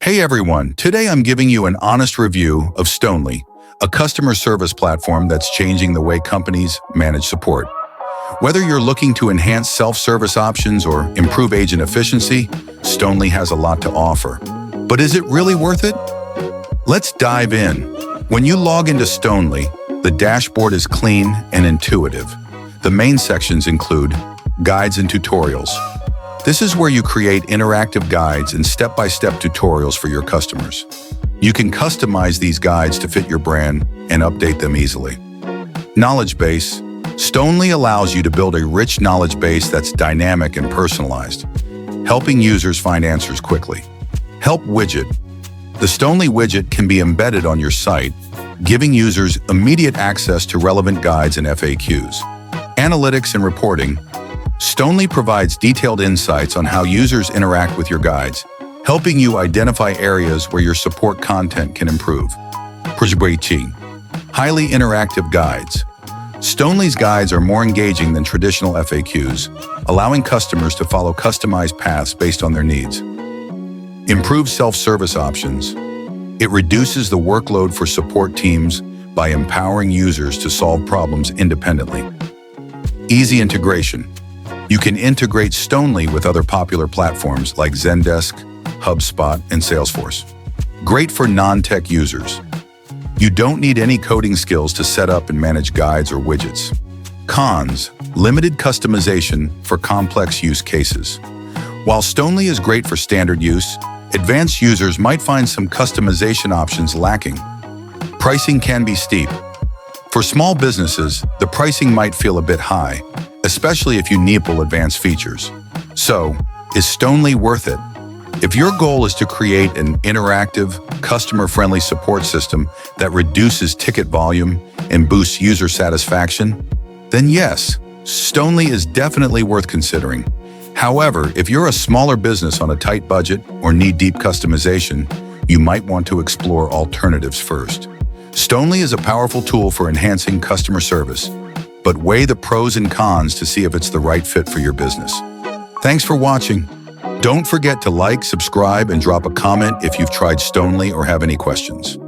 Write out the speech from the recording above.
Hey everyone, today I'm giving you an honest review of Stonely, a customer service platform that's changing the way companies manage support. Whether you're looking to enhance self-service options or improve agent efficiency, Stonely has a lot to offer. But is it really worth it? Let's dive in. When you log into Stonely, the dashboard is clean and intuitive. The main sections include guides and tutorials. This is where you create interactive guides and step-by-step tutorials for your customers. You can customize these guides to fit your brand and update them easily. Knowledge base. Stonely allows you to build a rich knowledge base that's dynamic and personalized, helping users find answers quickly. Help widget. The Stonely widget can be embedded on your site, giving users immediate access to relevant guides and FAQs. Analytics and reporting. Stonely provides detailed insights on how users interact with your guides, helping you identify areas where your support content can improve. Highly interactive guides. Stonely's guides are more engaging than traditional FAQs, allowing customers to follow customized paths based on their needs. Improve self-service options. It reduces the workload for support teams by empowering users to solve problems independently. Easy integration. You can integrate Stonely with other popular platforms like Zendesk, HubSpot, and Salesforce. Great for non-tech users. You don't need any coding skills to set up and manage guides or widgets. Cons: limited customization for complex use cases. While Stonely is great for standard use, advanced users might find some customization options lacking. Pricing can be steep. For small businesses, the pricing might feel a bit high, especially if you enable advanced features. So, is Stonely worth it? If your goal is to create an interactive, customer-friendly support system that reduces ticket volume and boosts user satisfaction, then yes, Stonely is definitely worth considering. However, if you're a smaller business on a tight budget or need deep customization, you might want to explore alternatives first. Stonely is a powerful tool for enhancing customer service, but weigh the pros and cons to see if it's the right fit for your business. Thanks for watching. Don't forget to like, subscribe, and drop a comment if you've tried Stonely or have any questions.